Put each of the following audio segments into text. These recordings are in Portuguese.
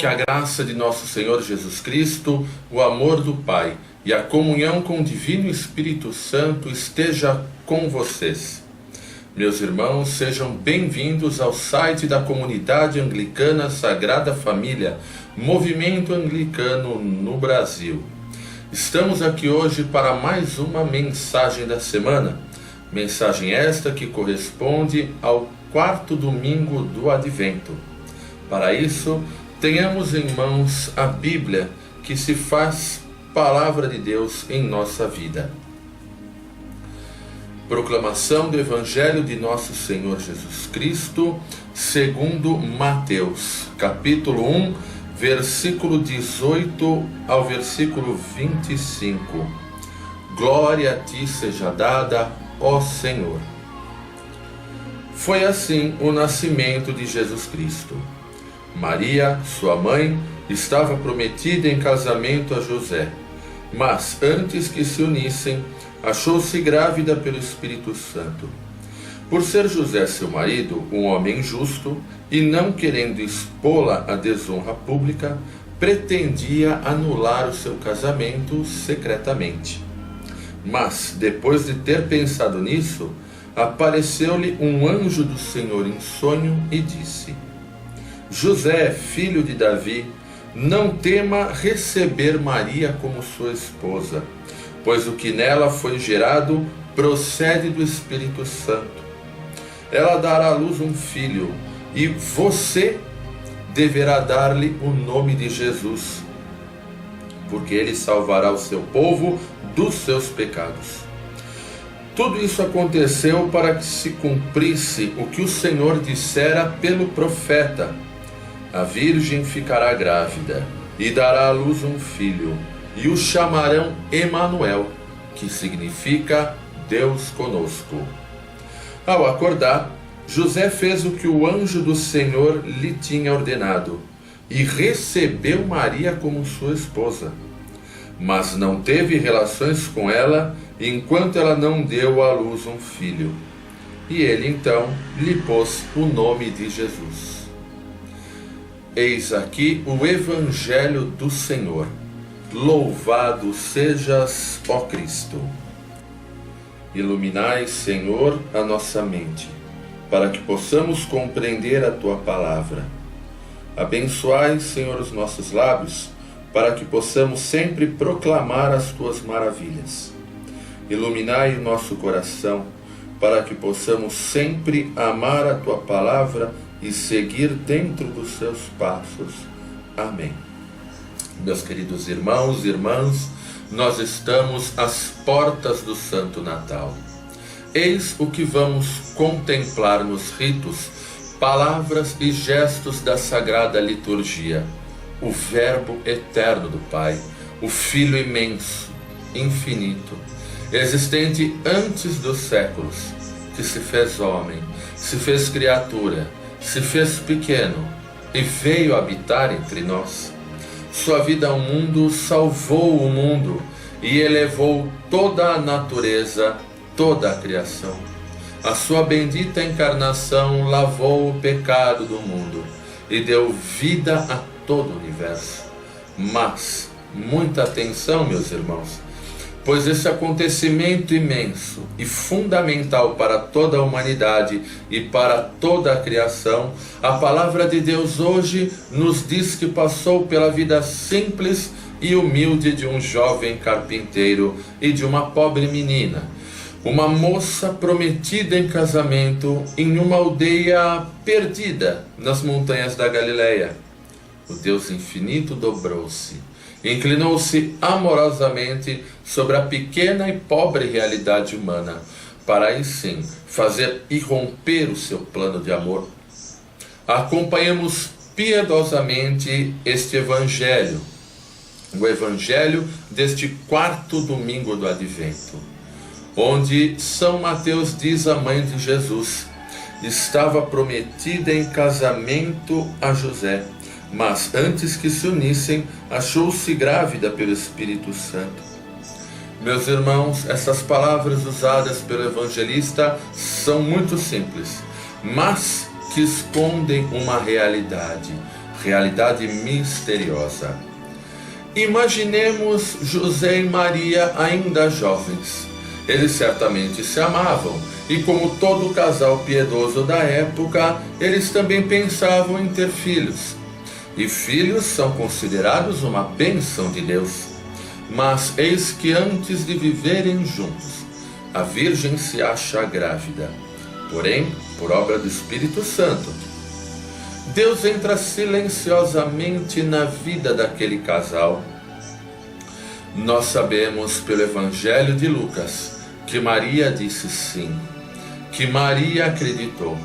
a graça de nosso Senhor Jesus Cristo, o amor do Pai e a comunhão com o Divino Espírito Santo esteja com vocês. Meus irmãos, sejam bem-vindos ao site da Comunidade Anglicana Sagrada Família, Movimento Anglicano no Brasil. Estamos aqui hoje para mais uma mensagem da semana. Mensagem esta que corresponde ao quarto domingo do Advento. Para isso, tenhamos em mãos a Bíblia, que se faz Palavra de Deus em nossa vida. Proclamação do Evangelho de nosso Senhor Jesus Cristo, segundo Mateus, capítulo 1, versículo 18 ao versículo 25. Glória a ti seja dada, ó Senhor. Foi assim o nascimento de Jesus Cristo. Maria, sua mãe, estava prometida em casamento a José, mas antes que se unissem, achou-se grávida pelo Espírito Santo. Por ser José seu marido um homem justo e não querendo expô-la à desonra pública, pretendia anular o seu casamento secretamente. Mas, depois de ter pensado nisso, apareceu-lhe um anjo do Senhor em sonho e disse: José, filho de Davi, não tema receber Maria como sua esposa, pois o que nela foi gerado procede do Espírito Santo. Ela dará à luz um filho, e você deverá dar-lhe o nome de Jesus, porque ele salvará o seu povo dos seus pecados. Tudo isso aconteceu para que se cumprisse o que o Senhor dissera pelo profeta: a virgem ficará grávida e dará à luz um filho, e o chamarão Emanuel, que significa Deus conosco. Ao acordar, José fez o que o anjo do Senhor lhe tinha ordenado e recebeu Maria como sua esposa. Mas não teve relações com ela enquanto ela não deu à luz um filho. E ele então lhe pôs o nome de Jesus. Eis aqui o Evangelho do Senhor. Louvado sejas, ó Cristo. Iluminai, Senhor, a nossa mente, para que possamos compreender a Tua palavra. Abençoai, Senhor, os nossos lábios, para que possamos sempre proclamar as Tuas maravilhas. Iluminai o nosso coração, para que possamos sempre amar a Tua palavra e seguir dentro dos Seus passos. Amém. Meus queridos irmãos e irmãs, nós estamos às portas do Santo Natal. Eis o que vamos contemplar nos ritos, palavras e gestos da Sagrada Liturgia. O Verbo eterno do Pai, o Filho imenso, infinito, existente antes dos séculos, que se fez homem, se fez criatura, se fez pequeno e veio habitar entre nós. Sua vida ao mundo salvou o mundo e elevou toda a natureza, toda a criação. A sua bendita encarnação lavou o pecado do mundo e deu vida a todo o universo. Mas, muita atenção, meus irmãos, pois esse acontecimento imenso e fundamental para toda a humanidade e para toda a criação, a palavra de Deus hoje nos diz que passou pela vida simples e humilde de um jovem carpinteiro e de uma pobre menina, uma moça prometida em casamento em uma aldeia perdida nas montanhas da Galileia. O Deus infinito dobrou-se, inclinou-se amorosamente sobre a pequena e pobre realidade humana, para aí sim fazer irromper o seu plano de amor. Acompanhamos piedosamente este Evangelho, o Evangelho deste quarto domingo do Advento, onde São Mateus diz à mãe de Jesus: estava prometida em casamento a José, mas antes que se unissem, achou-se grávida pelo Espírito Santo. Meus irmãos, essas palavras usadas pelo evangelista são muito simples, mas que escondem uma realidade. realidade misteriosa. Imaginemos José e Maria ainda jovens. Eles certamente se amavam e, como todo casal piedoso da época, eles também pensavam em ter filhos. E filhos são considerados uma bênção de Deus. Mas eis que antes de viverem juntos, a Virgem se acha grávida. Porém, por obra do Espírito Santo, Deus entra silenciosamente na vida daquele casal. Nós sabemos pelo Evangelho de Lucas que Maria disse sim, que Maria acreditou,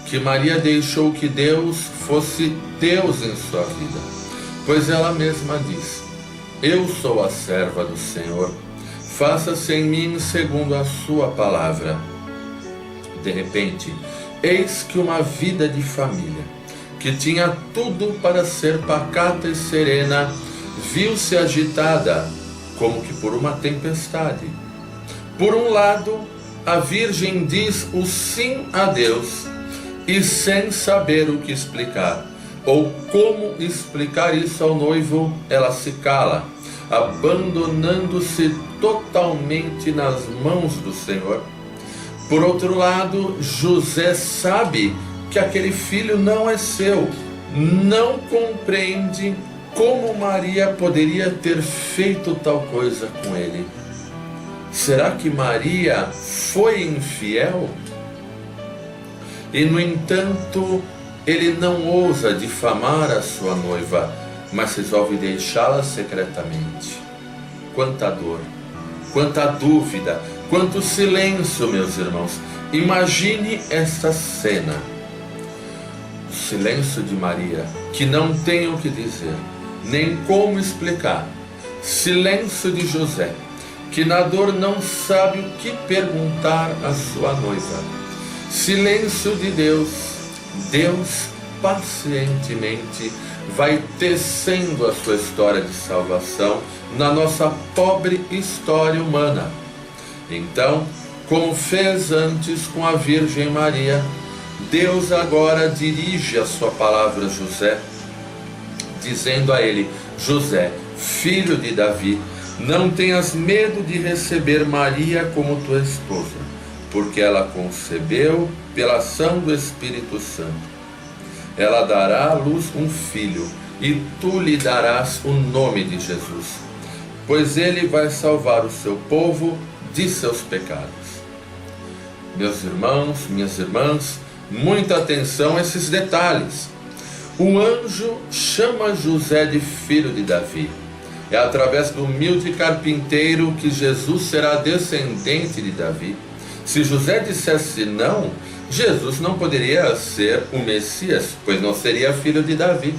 que Maria deixou que Deus fosse Deus em sua vida, pois ela mesma disse: eu sou a serva do Senhor, faça-se em mim segundo a sua palavra. De repente, eis que uma vida de família, que tinha tudo para ser pacata e serena, viu-se agitada como que por uma tempestade. Por um lado, a Virgem diz o sim a Deus e, sem saber o que explicar ou como explicar isso ao noivo, ela se cala, abandonando-se totalmente nas mãos do Senhor. Por outro lado, José sabe que aquele filho não é seu, não compreende como Maria poderia ter feito tal coisa com ele. Será que Maria foi infiel? E, no entanto, ele não ousa difamar a sua noiva, mas resolve deixá-la secretamente. Quanta dor, quanta dúvida, quanto silêncio, meus irmãos. Imagine esta cena. O silêncio de Maria, que não tem o que dizer, nem como explicar. Silêncio de José, que na dor não sabe o que perguntar à sua noiva. Silêncio de Deus. Deus pacientemente vai tecendo a sua história de salvação na nossa pobre história humana. Então, como fez antes com a Virgem Maria, Deus agora dirige a sua palavra a José, dizendo a ele: José, filho de Davi, não tenhas medo de receber Maria como tua esposa, porque ela concebeu pela ação do Espírito Santo. Ela dará à luz um filho, e tu lhe darás o nome de Jesus, pois ele vai salvar o seu povo de seus pecados. Meus irmãos, minhas irmãs, muita atenção a esses detalhes. O anjo chama José de filho de Davi. É através do humilde carpinteiro que Jesus será descendente de Davi. Se José dissesse não, Jesus não poderia ser o Messias, pois não seria filho de Davi.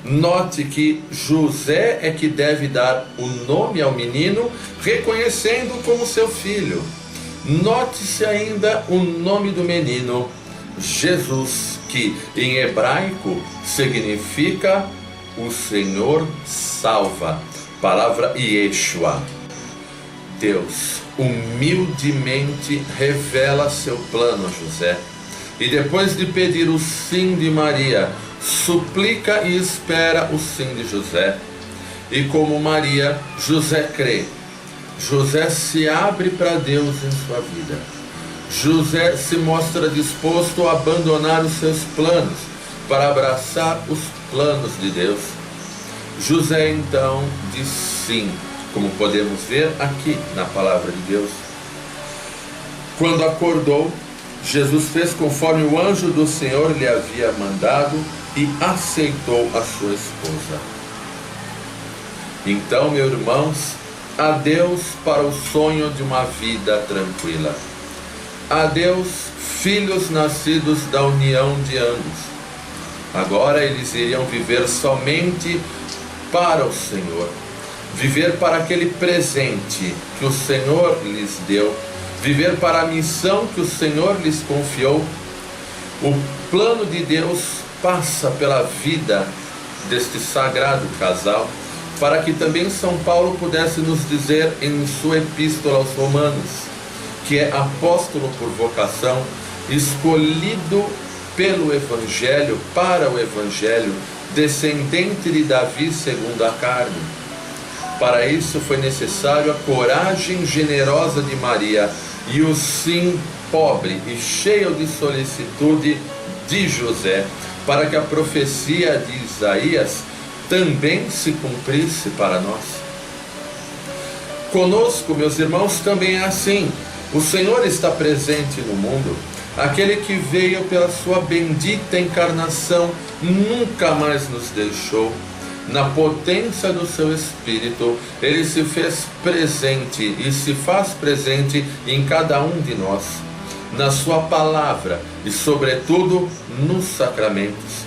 Note que José é que deve dar o nome ao menino, reconhecendo como seu filho. Note-se ainda o nome do menino, Jesus, que em hebraico significa o Senhor salva, palavra Yeshua. Deus humildemente revela seu plano a José, e depois de pedir o sim de Maria, suplica e espera o sim de José. E como Maria, José crê. José se abre para Deus em sua vida. José se mostra disposto a abandonar os seus planos para abraçar os planos de Deus. José então diz sim, como podemos ver aqui na palavra de Deus. Quando acordou, Jesus fez conforme o anjo do Senhor lhe havia mandado e aceitou a sua esposa. Então, meus irmãos, adeus para o sonho de uma vida tranquila. Adeus, filhos nascidos da união de ambos. Agora eles iriam viver somente para o Senhor. Viver para aquele presente que o Senhor lhes deu. Viver para a missão que o Senhor lhes confiou. O plano de Deus passa pela vida deste sagrado casal, para que também São Paulo pudesse nos dizer em sua epístola aos Romanos, que é apóstolo por vocação, escolhido pelo Evangelho, para o Evangelho, descendente de Davi segundo a carne. Para isso foi necessário a coragem generosa de Maria e o sim pobre e cheio de solicitude de José, para que a profecia de Isaías também se cumprisse para nós. Conosco, meus irmãos, também é assim. O Senhor está presente no mundo. Aquele que veio pela sua bendita encarnação nunca mais nos deixou. Na potência do seu Espírito, Ele se fez presente e se faz presente em cada um de nós, na sua palavra e, sobretudo, nos sacramentos.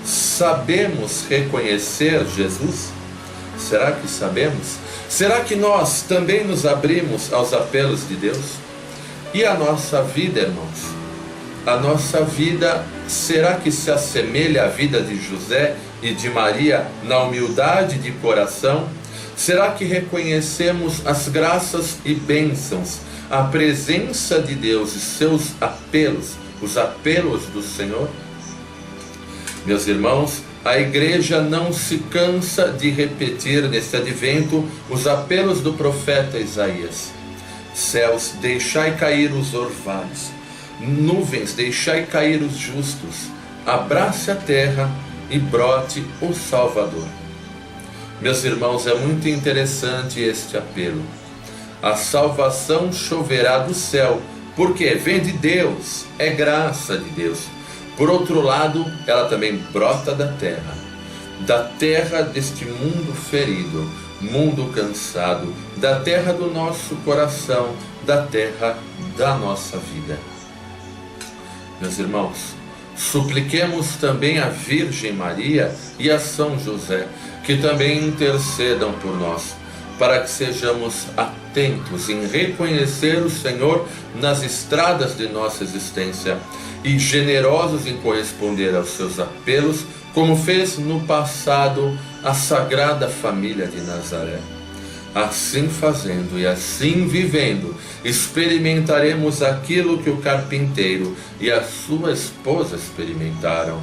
Sabemos reconhecer Jesus? Será que sabemos? Será que nós também nos abrimos aos apelos de Deus? E a nossa vida, irmãos? A nossa vida, será que se assemelha à vida de José e de Maria na humildade de coração? Será que reconhecemos as graças e bênçãos, a presença de Deus e seus apelos, os apelos do Senhor? Meus irmãos, a Igreja não se cansa de repetir neste advento os apelos do profeta Isaías. Céus, deixai cair os orvalhos. Nuvens, deixai cair os justos. Abrace a terra e brote o Salvador. Meus irmãos, é muito interessante este apelo. A salvação choverá do céu, porque vem de Deus, é graça de Deus. Por outro lado, ela também brota da terra deste mundo ferido, mundo cansado, da terra do nosso coração, da terra da nossa vida. Meus irmãos, supliquemos também a Virgem Maria e a São José, que também intercedam por nós, para que sejamos atentos em reconhecer o Senhor nas estradas de nossa existência e generosos em corresponder aos seus apelos, como fez no passado a Sagrada Família de Nazaré. Assim fazendo e assim vivendo, experimentaremos aquilo que o carpinteiro e a sua esposa experimentaram: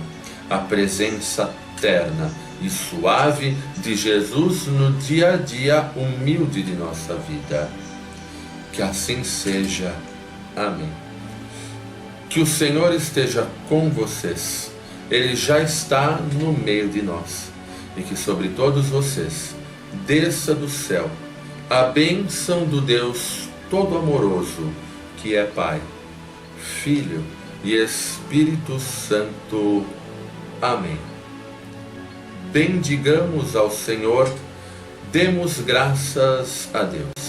a presença terna e suave de Jesus no dia a dia humilde de nossa vida. Que assim seja. Amém. Que o Senhor esteja com vocês. Ele já está no meio de nós. E que sobre todos vocês desça do céu a bênção do Deus Todo-Amoroso, que é Pai, Filho e Espírito Santo. Amém. Bendigamos ao Senhor, demos graças a Deus.